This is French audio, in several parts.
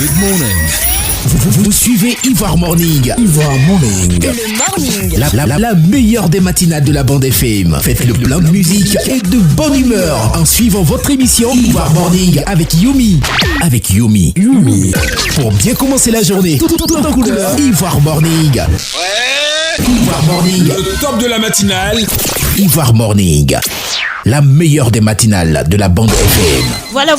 Good morning. Vous suivez Ivoire Morning. Ivoire Morning. Le morning. La meilleure des matinales de la bande FM. Faites le plein de musique et de bonne humeur en suivant votre émission Ivoire Morning avec Yumi. Yumi. Pour bien commencer la journée, tout en couleur. Ivoire Morning. Ivoire Morning. Le top de la matinale. Ivoire Morning. La meilleure des matinales de la bande FM. Voilà.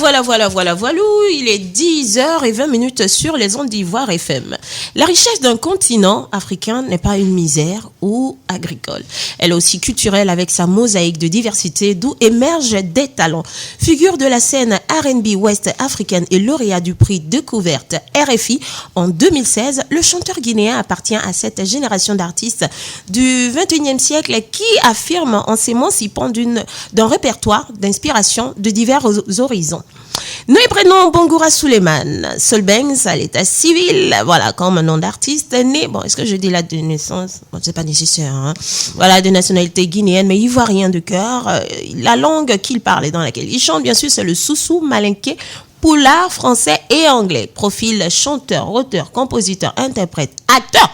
Il est 10h20 sur les ondes d'Ivoire FM. La richesse d'un continent africain n'est pas une misère ou agricole. Elle est aussi culturelle avec sa mosaïque de diversité d'où émergent des talents. Figure de la scène R&B ouest africaine et lauréat du prix Découverte RFI en 2016, le chanteur guinéen appartient à cette génération d'artistes du 21e siècle qui affirment en s'émancipant d'un répertoire d'inspiration de divers horizons. Nous y prenons Bangoura Souleymane, Solbengs à l'état civil, voilà, comme un nom d'artiste, né, est-ce que je dis la de naissance? C'est pas nécessaire, hein. Voilà, de nationalité guinéenne, mais ivoirien de cœur. La langue qu'il parle et dans laquelle il chante, bien sûr, c'est le soussou, malinké, poulard, français et anglais. Profil chanteur, auteur, compositeur, interprète, acteur.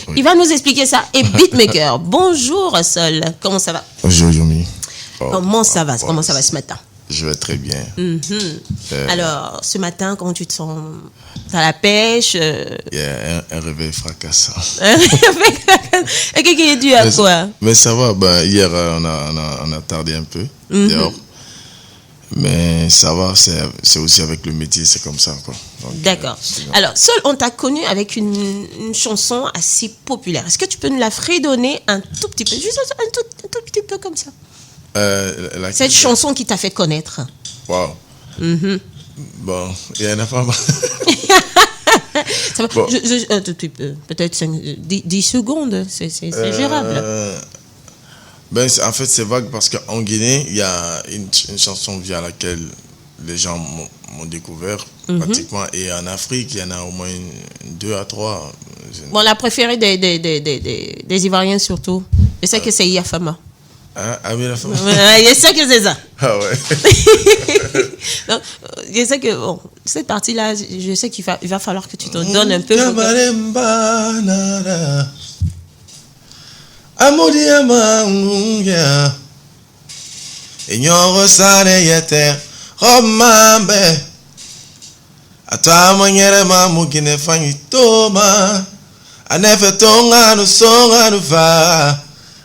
Oui. Il va nous expliquer ça. Et beatmaker. Bonjour Sol, comment ça va? Bonjour Yumi. Comment ça va ce matin? Je vais très bien. Alors, ce matin, comment tu te sens? T'as la pêche? Il y a un réveil fracassant. Et qui est dû à quoi? Mais ça va, hier on a tardé un peu dehors. Mais ça va, c'est aussi avec le métier, c'est comme ça, quoi. Donc, d'accord. Alors, Sol, on t'a connu avec une chanson assez populaire. Est-ce que tu peux nous la fredonner un tout petit peu, juste un tout petit peu comme ça? Cette chanson qui t'a fait connaître. Wow. Bon, il y en a pas mal. Ça va, bon. Un tout petit peu, peut-être 10 secondes, c'est gérable. En fait, c'est vague parce qu'en Guinée, il y a une chanson via laquelle les gens m'ont découvert pratiquement. Et en Afrique, il y en a au moins 2 à 3. Bon, la préférée des Ivoiriens surtout, je sais que c'est Yafama. Ah oui, la femme. Je sais que c'est ça. Ah ouais. Donc, je sais que cette partie-là, je sais qu'il va falloir que tu te donnes un peu.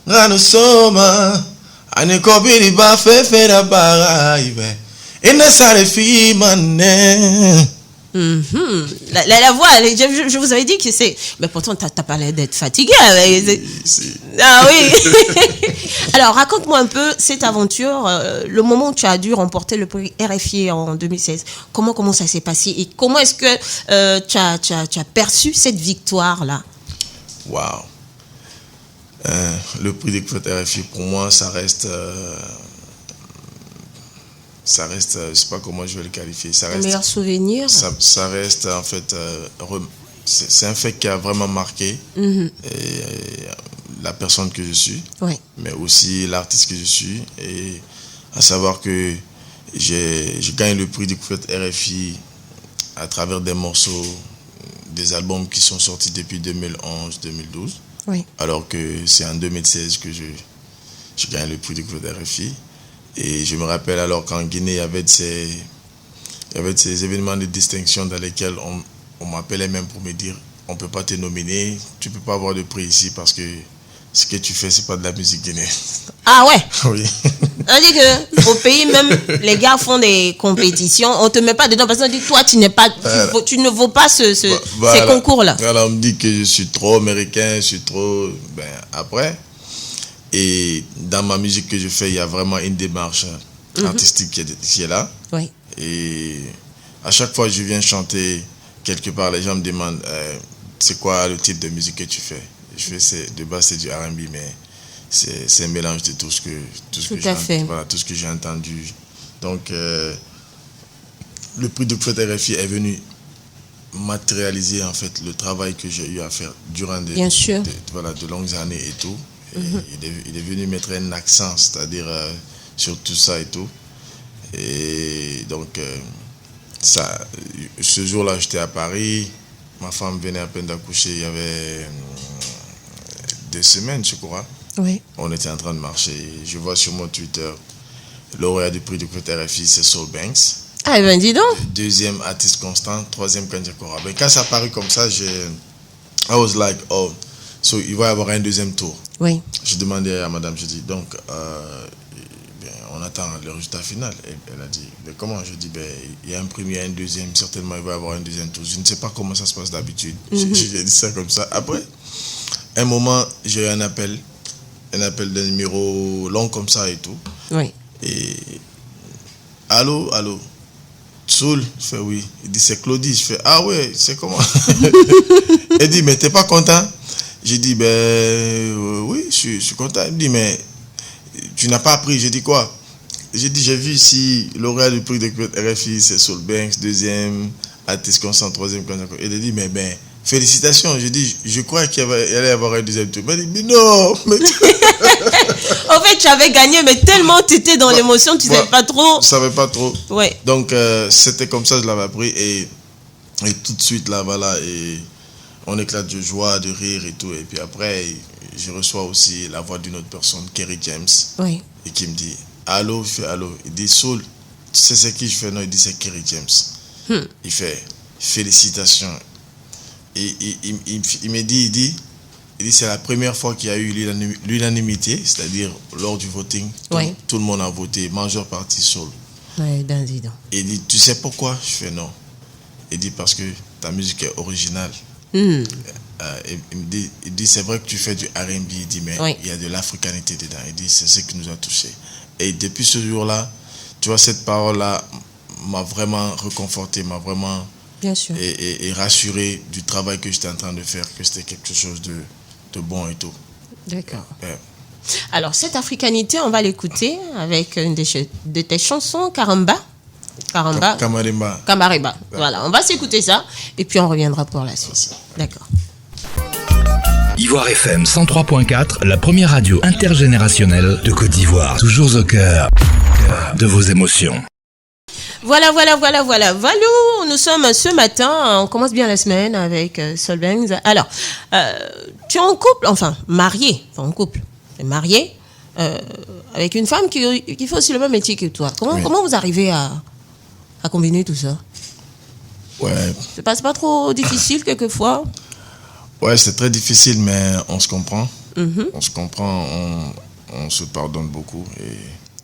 Ngano soma anikobiri ba fefera bara ibe inesare fi mane. La voix, je vous avais dit que c'est... Mais pourtant, t'as pas l'air d'être fatigué. Si. Ah oui. Alors, raconte-moi un peu cette aventure, le moment où tu as dû remporter le prix RFI en 2016. Comment ça s'est passé et comment est-ce que tu as perçu cette victoire-là? Waouh. Le prix Découverte RFI, pour moi, ça reste, je sais pas comment je vais le qualifier. Ça reste, un meilleur souvenir. Ça reste, en fait, c'est un fait qui a vraiment marqué la personne que je suis, oui. Mais aussi l'artiste que je suis. Et à savoir que je gagne le prix Découverte RFI à travers des morceaux, des albums qui sont sortis depuis 2011-2012. Oui. Alors que c'est en 2016 que je gagne le prix Découverte RFI. Et je me rappelle alors qu'en Guinée, il y avait ces événements de distinction dans lesquels on m'appelait même pour me dire on ne peut pas te nominer, tu ne peux pas avoir de prix ici parce que ce que tu fais, ce n'est pas de la musique guinéenne. Ah ouais? Oui. On dit qu'au pays, même les gars font des compétitions, on ne te met pas dedans parce qu'on dit toi, tu ne vaux pas ces concours-là. Alors on me dit que je suis trop américain, je suis trop... après... Et dans ma musique que je fais, il y a vraiment une démarche artistique qui est là. Oui. Et à chaque fois que je viens chanter quelque part, les gens me demandent c'est quoi le type de musique que tu fais. Je fais de base c'est du R&B, mais c'est un mélange de tout ce que j'ai entendu. Donc le prix de Découverte RFI est venu matérialiser en fait le travail que j'ai eu à faire durant de longues années et tout. Il est venu mettre un accent, c'est-à-dire sur tout ça et tout. Et donc, ce jour-là, j'étais à Paris. Ma femme venait à peine d'accoucher. Il y avait 2 semaines, je crois. Oui. On était en train de marcher. Je vois sur mon Twitter, lauréat du prix de RFI, c'est Soul Banks. Ah ben dis donc. Deuxième artiste constant, troisième Kandji Kora. Ben, quand ça a apparu comme ça, I was like, oh, so il va y avoir un deuxième tour. Oui. J'ai demandé à madame, je dis, donc, on attend le résultat final. Elle a dit, mais comment? Je dis, il y a un premier, un deuxième, certainement il va y avoir un deuxième tour. Je ne sais pas comment ça se passe d'habitude. J'ai dit ça comme ça. Après, un moment, j'ai eu un appel d'un numéro long comme ça et tout. Oui. Et, allô? Soul? Je fais oui. Il dit, c'est Claudie. Je fais, ah ouais, c'est comment? Elle dit, mais t'es pas content? J'ai dit, oui, je suis content. Il me dit, mais tu n'as pas appris. J'ai dit quoi? J'ai dit, j'ai vu ici lauréat du prix de RFI, c'est Soul Banks, deuxième artiste constant, troisième. Elle a dit, mais félicitations. J'ai dit, je crois qu'il allait y avoir un deuxième tour. Elle a dit, mais non. En fait, tu avais gagné, mais tellement tu étais dans l'émotion, tu ne savais pas trop. Je ne savais pas trop. Ouais. Donc, c'était comme ça, je l'avais appris. Et tout de suite, là, voilà, et on éclate de joie, de rire et tout. Et puis après, je reçois aussi la voix d'une autre personne, Kerry James. Oui. Et qui me dit, allô? Je fais allô. Il dit, Soul, tu sais c'est qui? Je fais non. Il dit, c'est Kerry James. Il fait, félicitations. Et il me dit, il dit, c'est la première fois qu'il y a eu l'unanimité, c'est-à-dire lors du voting, tout le monde a voté, majeure partie Soul. Oui, ben dis donc. Il dit, tu sais pourquoi? Je fais non. Il dit, parce que ta musique est originale. Il dit, c'est vrai que tu fais du R&B, il dit, mais il y a de l'africanité dedans. Il dit, c'est ce qui nous a touchés. Et depuis ce jour-là, tu vois, cette parole-là m'a vraiment réconforté, m'a vraiment... Bien sûr. Et rassuré du travail que j'étais en train de faire, que c'était quelque chose de bon et tout. D'accord. Alors, cette africanité, on va l'écouter avec une de tes chansons, Kamaremba. Voilà, on va s'écouter ça et puis on reviendra pour la suite. D'accord. Ivoire FM 103.4, la première radio intergénérationnelle de Côte d'Ivoire. Toujours au cœur de vos émotions. Voilà. Valou, nous sommes ce matin, on commence bien la semaine avec Soul Banks. Alors, tu es en couple, marié avec une femme qui fait aussi le même métier que toi. Comment vous arrivez à combiner tout ça? Ouais. C'est pas trop difficile quelquefois? Ouais, c'est très difficile, mais on se comprend. On se comprend, on se pardonne beaucoup. Et...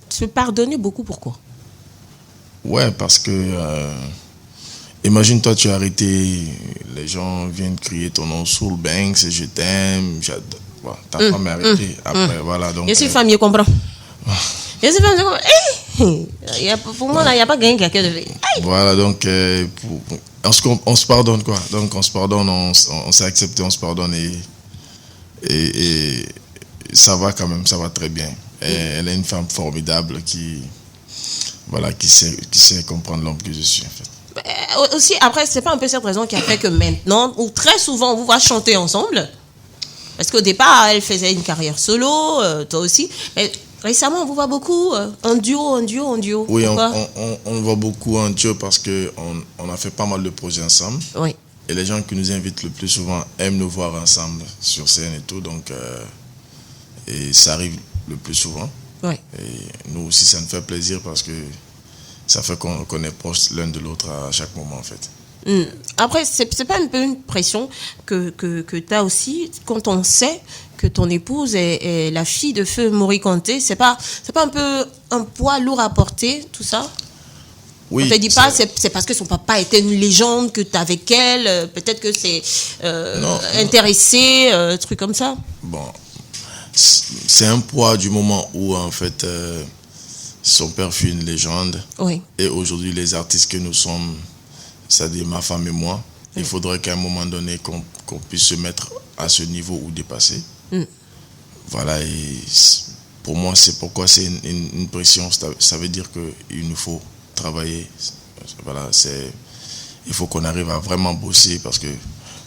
Se pardonner beaucoup, pourquoi? Ouais, parce que imagine toi, tu as arrêté, les gens viennent crier ton nom, Soul Banks, je t'aime, j'adore. Voilà, t'as pas m'arrêté. Après, voilà. Donc, je suis femme, je comprends. Je suis femme, je comprends. Pour moi, il n'y a pas gagné quelqu'un de... Voilà, donc on se pardonne, quoi. Donc on se pardonne, on s'est accepté, on se pardonne et ça va quand même, ça va très bien. Et elle est une femme formidable qui sait comprendre l'homme que je suis, en fait. Aussi, après, c'est pas un peu cette raison qui a fait que maintenant, ou très souvent, on vous voit chanter ensemble? Parce qu'au départ, elle faisait une carrière solo, toi aussi. Mais récemment, on vous voit beaucoup en duo. Oui, on voit beaucoup en duo parce qu'on a fait pas mal de projets ensemble. Oui. Et les gens qui nous invitent le plus souvent aiment nous voir ensemble sur scène et tout. Donc, et ça arrive le plus souvent. Oui. Et nous aussi, ça nous fait plaisir parce que ça fait qu'on est proche l'un de l'autre à chaque moment, en fait. Après, c'est pas un peu une pression que tu as aussi quand on sait que ton épouse est la fille de Feu Mori Kanté? C'est pas un peu un poids lourd à porter, tout ça? Oui. On te dit pas, c'est parce que son papa était une légende que tu es avec elle, peut-être que c'est intéressé, truc comme ça? Bon, c'est un poids du moment où, en fait, son père fut une légende. Oui. Et aujourd'hui, les artistes que nous sommes, c'est-à-dire ma femme et moi, il faudrait qu'à un moment donné, qu'on puisse se mettre à ce niveau ou dépasser. Voilà, et pour moi, c'est pourquoi c'est une pression. Ça veut dire qu'il nous faut travailler. Voilà, il faut qu'on arrive à vraiment bosser parce que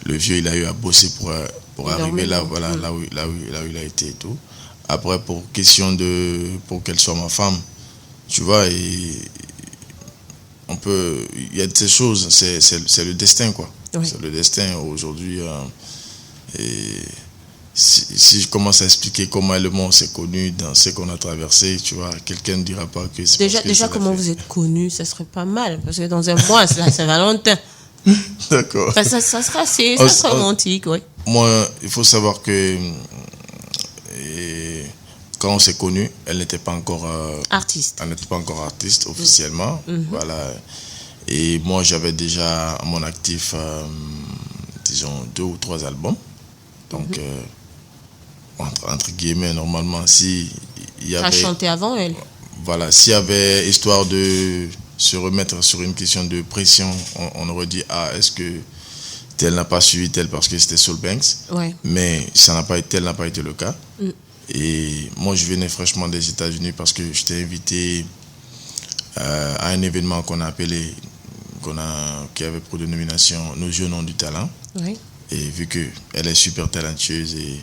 le vieux, il a eu à bosser pour arriver là, voilà, là où il a été et tout. Après, pour qu'elle soit ma femme, tu vois, et il y a de ces choses, c'est le destin, quoi. Oui. C'est le destin aujourd'hui. Et si je commence à expliquer comment le monde s'est connu dans ce qu'on a traversé, tu vois, quelqu'un ne dira pas que c'est Déjà comment vous êtes connu, ça serait pas mal. Parce que dans un mois, c'est la Saint-Valentin. D'accord. Enfin, ça sera assez romantique, oui. Moi, il faut savoir que quand on s'est connu, elle n'était pas encore artiste. Elle n'était pas encore artiste officiellement. Voilà. Et moi, j'avais déjà à mon actif, disons, 2 ou 3 albums. Donc, entre guillemets, normalement, si il y avait... A chanté avant elle. Voilà, s'il y avait histoire de se remettre sur une question de pression, on aurait dit, est-ce que tel n'a pas suivi tel parce que c'était Soul Banks. Ouais. Mais tel n'a pas été le cas. Et moi, je venais fraîchement des États-Unis parce que j'étais invité à un événement qu'on a appelé, qui avait pour dénomination Nos Jeunes ont du talent. Oui. Et vu qu'elle est super talentueuse et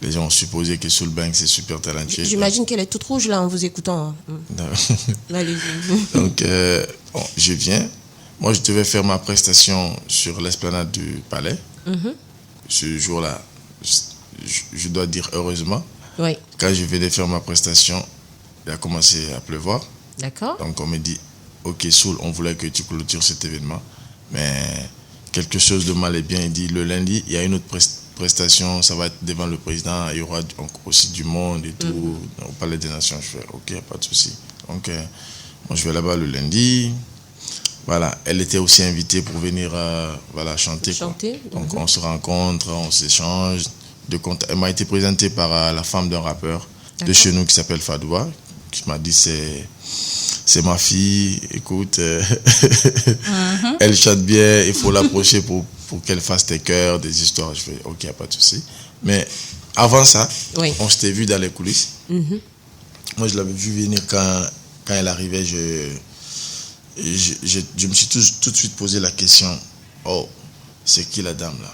les gens ont supposé que Soul Banks est super talentueuse. J'imagine qu'elle est toute rouge là en vous écoutant. Allez-y. Donc, je viens. Moi, je devais faire ma prestation sur l'esplanade du Palais. Ce jour-là, je dois dire heureusement. Oui. Quand je venais faire ma prestation, il a commencé à pleuvoir. D'accord. Donc, on me dit, ok, Soul, on voulait que tu clôtures cet événement. Mais quelque chose de mal est bien. Il dit, le lundi, il y a une autre prestation, ça va être devant le président. Il y aura aussi du monde et tout, au Palais des Nations. Je fais, ok, pas de souci. Donc, moi, je vais là-bas le lundi. Voilà, elle était aussi invitée pour venir chanter. Donc, on se rencontre, on s'échange. Elle m'a été présentée par la femme d'un rappeur de chez nous qui s'appelle Fadoua, qui m'a dit c'est ma fille, écoute, elle chante bien, il faut l'approcher pour qu'elle fasse tes chœurs, des histoires. Je fais ok, il n'y a pas de souci. Mais avant ça, on s'était vu dans les coulisses. Moi, je l'avais vu venir quand elle arrivait. Je me suis tout de suite posé la question, c'est qui la dame là?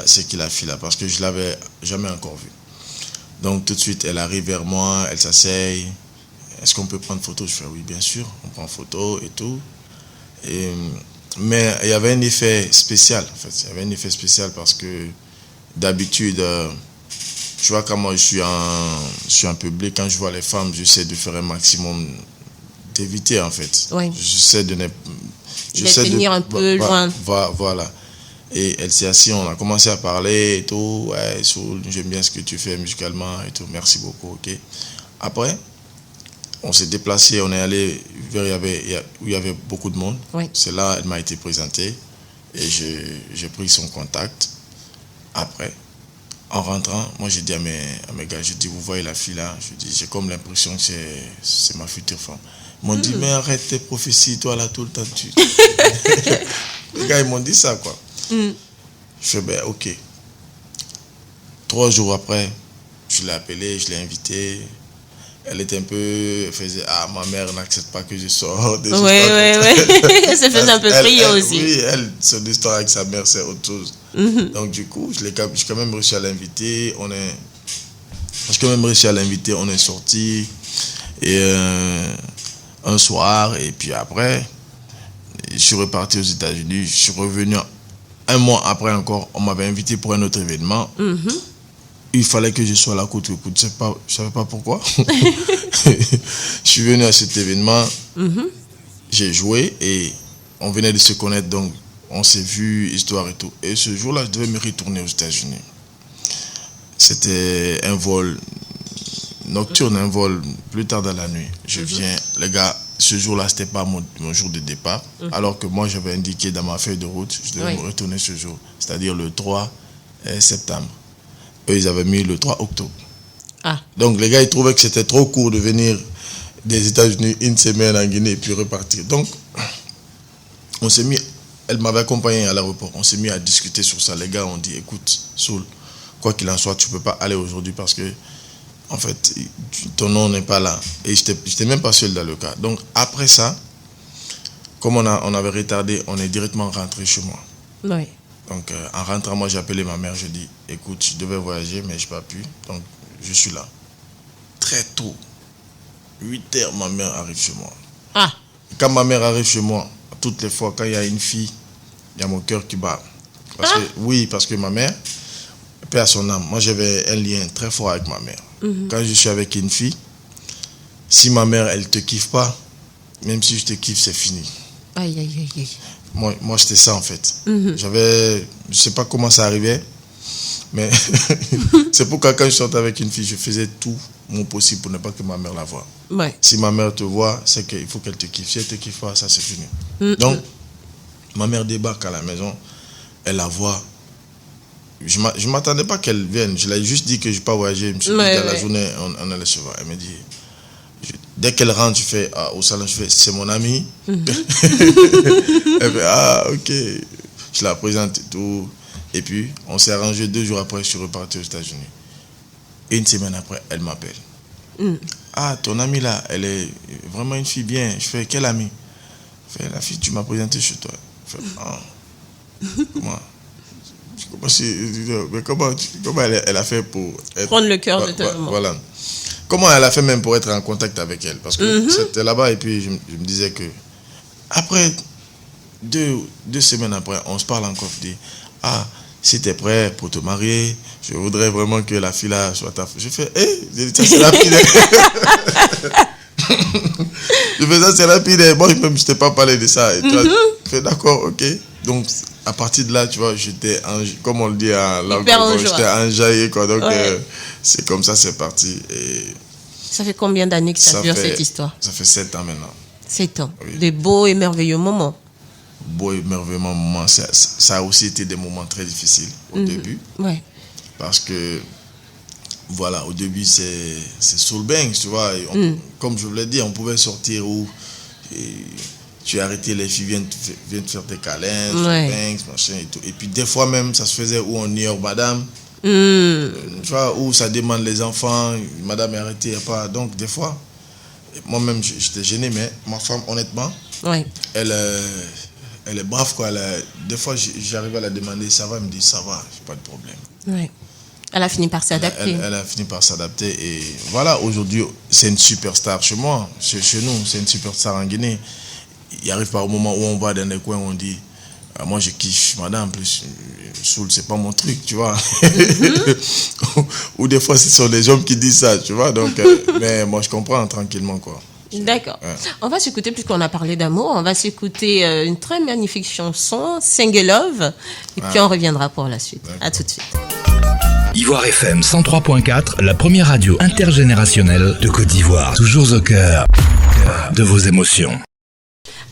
C'est qui la fille là? Parce que je ne l'avais jamais encore vue. Donc tout de suite, elle arrive vers moi, elle s'asseye. Est-ce qu'on peut prendre photo? Je fais oui, bien sûr, on prend photo et tout. Mais il y avait un effet spécial en fait. Il y avait un effet spécial parce que d'habitude, tu vois, quand moi je suis en public, quand je vois les femmes, j'essaie de faire un maximum d'éviter en fait. Oui. J'essaie de tenir un peu loin. Voilà. Et elle s'est assise, on a commencé à parler et tout. Ouais, Soul, j'aime bien ce que tu fais musicalement et tout. Merci beaucoup, ok. Après, on s'est déplacé, on est allé vers où il y avait beaucoup de monde. Oui. C'est là, elle m'a été présentée et j'ai pris son contact. Après, en rentrant, moi j'ai dit à mes gars, je dis, vous voyez la fille là? Je dis, j'ai comme l'impression que c'est ma future femme. Ils m'ont dit, mais arrête tes prophéties, toi là tout le temps. Les gars, ils m'ont dit ça, quoi. Je fais, ok. 3 jours après, je l'ai appelée, je l'ai invitée. Elle était un peu... Elle faisait, ma mère n'accepte pas que je sors. Oui. Elle se faisait un peu prier aussi. Oui, son histoire avec sa mère, c'est autre chose. Donc du coup, j'ai quand même réussi à l'inviter. On est sortis. Et un soir, et puis après, je suis reparti aux États-Unis. Je suis revenu 1 mois après encore. On m'avait invité pour un autre événement. Il fallait que je sois là côte à côte. Je ne savais pas pourquoi. Je suis venu à cet événement. J'ai joué et on venait de se connaître. Donc, on s'est vu, histoire et tout. Et ce jour-là, je devais me retourner aux États-Unis. C'était un vol nocturne, un vol plus tard dans la nuit. Je viens, les gars, ce jour-là, ce n'était pas mon jour de départ. Alors que moi, j'avais indiqué dans ma feuille de route, je devais me retourner ce jour. C'est-à-dire le 3 septembre. Eux, ils avaient mis le 3 octobre. Donc, les gars, ils trouvaient que c'était trop court de venir des États-Unis 1 semaine en Guinée et puis repartir. Donc, on s'est mis, elle m'avait accompagné à l'aéroport. On s'est mis à discuter sur ça. Les gars ont dit, écoute, Soul, quoi qu'il en soit, tu ne peux pas aller aujourd'hui parce que, en fait, ton nom n'est pas là. Et je n'étais même pas seul dans le cas. Donc, après ça, comme on avait retardé, on est directement rentré chez moi. Oui. Donc, en rentrant, moi, j'ai appelé ma mère. Je dis, écoute, je devais voyager, mais je n'ai pas pu. Donc, je suis là. Très tôt, 8 heures, ma mère arrive chez moi. Quand ma mère arrive chez moi, toutes les fois, quand il y a une fille, il y a mon cœur qui bat. Parce que ma mère, paix à son âme, moi j'avais un lien très fort avec ma mère. Quand je suis avec une fille, si ma mère, elle te kiffe pas, même si je te kiffe, c'est fini. Aïe, aïe, aïe, aïe. Moi c'était ça en fait. Je sais pas comment ça arrivait, mais c'est pourquoi quand je sortais avec une fille, je faisais tout mon possible pour ne pas que ma mère la voie. Ouais. Si ma mère te voit, c'est qu'il faut qu'elle te kiffe. Si elle te kiffe pas, ça c'est fini. Donc, ma mère débarque à la maison, elle la voit. Je ne m'attendais pas qu'elle vienne. Je l'ai juste dit que je ne vais pas voyager. Je me suis dit, dans la journée, on allait se voir. Elle me dit, dès qu'elle rentre, au salon, je fais, c'est mon amie. Elle fait, ok. Je la présente et tout. Et puis, on s'est arrangé 2 jours après, je suis reparti aux États-Unis. Et une semaine après, elle m'appelle. Ton amie là, elle est vraiment une fille bien. Je fais, quelle amie? Elle fait, la fille, tu m'as présenté chez toi. Je fais, comment elle a fait pour prendre le cœur de ta maman? Voilà. Comment elle a fait même pour être en contact avec elle? Parce que c'était là-bas et puis je me disais que après 2 semaines après, on se parle encore. Je dis, si tu es prêt pour te marier, je voudrais vraiment que la fille là soit ta fille. Je fais, ça c'est la fille. Je fais, ça c'est la fille. Moi même je t'ai pas parlé de ça. Et toi, je fais, d'accord, ok. Donc à partir de là, tu vois, j'étais, comme on le dit en langue, j'étais enjaillé, quoi. Donc c'est comme ça, c'est parti. Et ça fait combien d'années que ça dure cette histoire? Ça fait 7 ans maintenant. 7 ans. Oui. Des beaux et merveilleux moments. Beaux et merveilleux moments. Ça a aussi été des moments très difficiles au début. Ouais. Parce que, voilà, au début, c'est soul bang, tu vois. Comme je vous l'ai dit, on pouvait sortir où tu arrêtais, les filles viennent te faire des câlins, bangs, machin et tout. Et puis des fois même, ça se faisait où on ignore madame. Tu vois, où ça demande les enfants, madame est arrêtée, il n'y a pas. Donc des fois, moi-même, j'étais gêné, mais ma femme, honnêtement, elle est brave, quoi. Des fois, j'arrive à la demander, ça va, elle me dit, ça va, j'ai pas de problème. Ouais. Elle a fini par s'adapter. Elle a fini par s'adapter et voilà, aujourd'hui, c'est une superstar chez moi, chez nous, c'est une superstar en Guinée. Il arrive par un moment où on va dans des coins où on dit, moi je kiffe madame, plus soul, c'est pas mon truc, tu vois. Ou des fois, ce sont les hommes qui disent ça, tu vois. Donc, mais moi, je comprends tranquillement, quoi. D'accord. On va s'écouter, puisqu'on a parlé d'amour, on va s'écouter une très magnifique chanson, Single Love, et puis on reviendra pour la suite. À tout de suite. Ivoire FM 103.4, la première radio intergénérationnelle de Côte d'Ivoire. Toujours au cœur de vos émotions.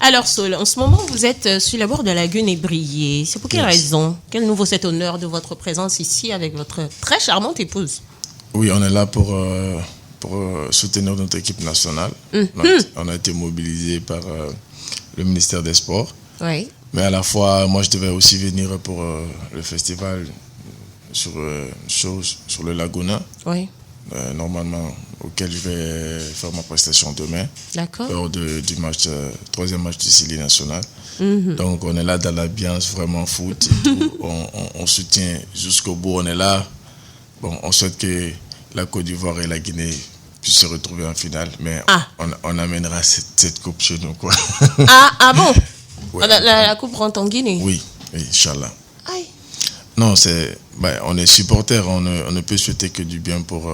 Alors Saul, en ce moment vous êtes sur la bord de la Lagune et Brié. C'est pour quelle raison? Quel nouveau cet honneur de votre présence ici avec votre très charmante épouse? Oui, on est là pour soutenir notre équipe nationale. On a été mobilisé par le ministère des Sports. Oui. Mais à la fois, moi je devais aussi venir pour le festival sur le Laguna. Oui. Normalement, auquel je vais faire ma prestation demain. D'accord. Lors du troisième match du Sili national. Donc on est là dans l'ambiance vraiment foot et tout. On soutient jusqu'au bout, on est là. Bon, on souhaite que la Côte d'Ivoire et la Guinée puissent se retrouver en finale, mais on amènera cette coupe chez nous, quoi. Bon? Ouais. La coupe rentre en Guinée? Oui, Inch'Allah. Aïe. Non, on est supporters, on ne peut souhaiter que du bien pour...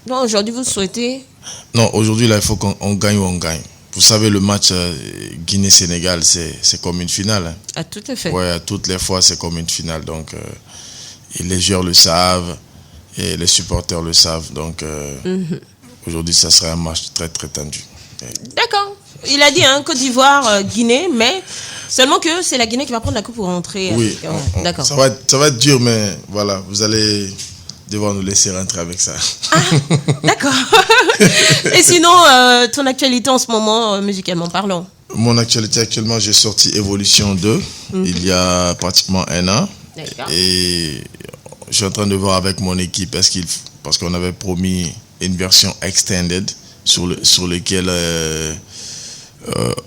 Non, aujourd'hui, vous souhaitez? Non, aujourd'hui, là, il faut qu'on gagne ou on gagne. Vous savez, le match Guinée-Sénégal, c'est comme une finale. Hein. À tout à fait. Oui, à toutes les fois, c'est comme une finale. Donc, et les joueurs le savent, et les supporters le savent. Donc, aujourd'hui, ça sera un match très, très tendu. D'accord. Il a dit, Côte d'Ivoire, Guinée, mais seulement que c'est la Guinée qui va prendre la coupe pour rentrer. Oui, d'accord. Ça va être dur, mais voilà, vous allez devoir nous laisser rentrer avec ça. D'accord. Et sinon, ton actualité en ce moment, musicalement parlant? Mon actualité, actuellement, j'ai sorti Évolution 2, il y a pratiquement 1 an. D'accord. Et je suis en train de voir avec mon équipe, parce qu'on avait promis une version extended sur lequel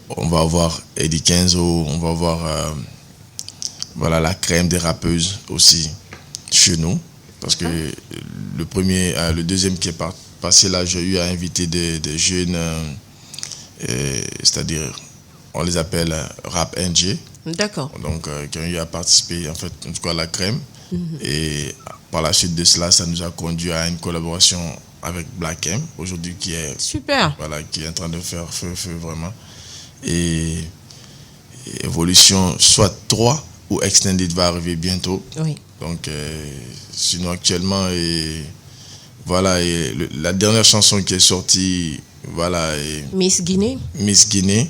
on va avoir Eddie Kenzo, on va avoir la crème des rappeuses aussi chez nous. Parce que le deuxième qui est passé là, j'ai eu à inviter des jeunes, c'est-à-dire on les appelle Rap NG. D'accord. Donc, qui ont eu à participer, en fait, en tout cas, à la crème. Et par la suite de cela, ça nous a conduit à une collaboration avec Black M, aujourd'hui, qui est... Super. Voilà, qui est en train de faire feu, vraiment. Et Évolution, soit 3 ou Extended va arriver bientôt. Oui. Donc, sinon, actuellement, voilà, la dernière chanson qui est sortie, voilà, Miss Guinée. Miss Guinée.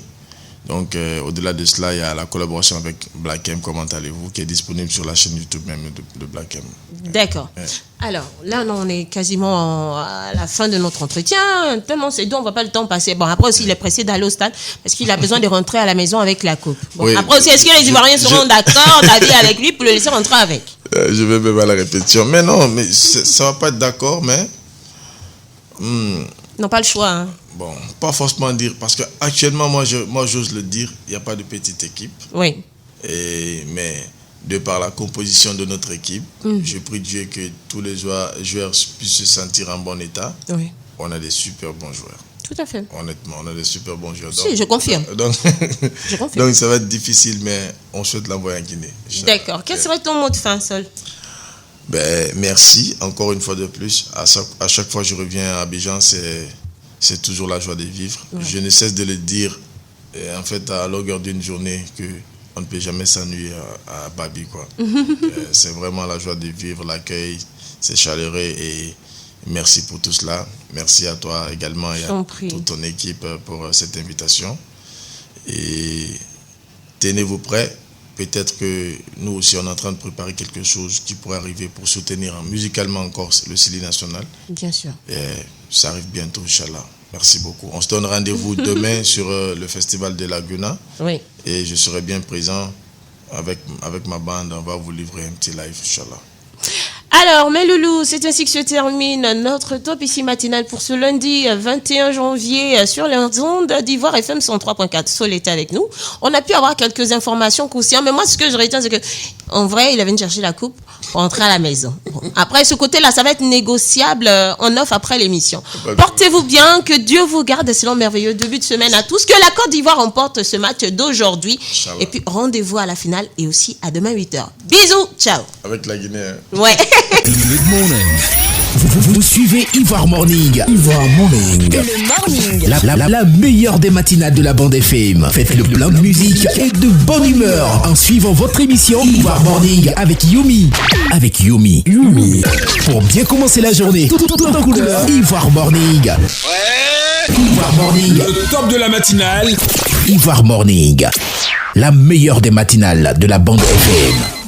Donc, au-delà de cela, il y a la collaboration avec Black M, Comment allez-vous, qui est disponible sur la chaîne YouTube même de Black M. D'accord. Ouais. Alors, là, on est quasiment à la fin de notre entretien. Tellement c'est doux, on ne voit pas le temps passer. Bon, après aussi, il est pressé d'aller au stade parce qu'il a besoin de rentrer à la maison avec la coupe. Bon, oui, après aussi, est-ce que les Ivoiriens seront d'accord d'aller avec lui pour le laisser rentrer avec? Je vais même à la répétition. Mais non, mais ça ne va pas être d'accord, mais... Ils n'ont pas le choix. Hein. Bon, pas forcément dire, parce qu'actuellement, moi j'ose le dire, il n'y a pas de petite équipe. Oui. Mais de par la composition de notre équipe, je prie Dieu que tous les joueurs puissent se sentir en bon état. Oui. On a des super bons joueurs. Tout à fait. Honnêtement, on a des super bons joueurs. Si, je confirme. Donc, je confirme. Donc ça va être difficile, mais on souhaite l'envoyer en Guinée. D'accord. Quel serait ton mot de fin, Sol? Merci, encore une fois de plus. À chaque fois que je reviens à Abidjan, c'est toujours la joie de vivre. Ouais. Je ne cesse de le dire, en fait, à la longueur d'une journée, qu'on ne peut jamais s'ennuyer à Babi, quoi. C'est vraiment la joie de vivre, l'accueil, c'est chaleureux et merci pour tout cela. Merci à toi également et à toute ton équipe pour cette invitation. Et tenez-vous prêts. Peut-être que nous aussi, on est en train de préparer quelque chose qui pourrait arriver pour soutenir musicalement encore le Sili national. Bien sûr. Et ça arrive bientôt, Inch'Allah. Merci beaucoup. On se donne rendez-vous demain sur le festival de Laguna. Oui. Et je serai bien présent avec ma bande. On va vous livrer un petit live, Inch'Allah. Alors, mes loulous, c'est ainsi que se termine notre top ici matinal pour ce lundi 21 janvier sur les ondes d'Ivoire FM 103.4. Sol était avec nous. On a pu avoir quelques informations concernant, mais moi, ce que je retiens, c'est que, en vrai, il est venu chercher la coupe pour entrer à la maison. Bon. Après, ce côté-là, ça va être négociable en offre après l'émission. Portez-vous bien, que Dieu vous garde, selon merveilleux début de semaine à tous, que la Côte d'Ivoire remporte ce match d'aujourd'hui. Inch'Allah. Et puis, rendez-vous à la finale et aussi à demain 8h. Bisous, ciao. Avec la Guinée. Hein. Ouais. Good morning. Vous suivez Ivoire Morning. Ivoire Morning. Le morning. La meilleure des matinales de la bande FM. Faites le plein de musique et de bonne humeur en suivant votre émission Ivoire Morning avec Yomi. Avec Yomi. Pour bien commencer la journée, tout en couleur. Ivoire Morning. Ouais. Ivoire Morning. Le top de la matinale. Ivoire Morning. La meilleure des matinales de la bande FM.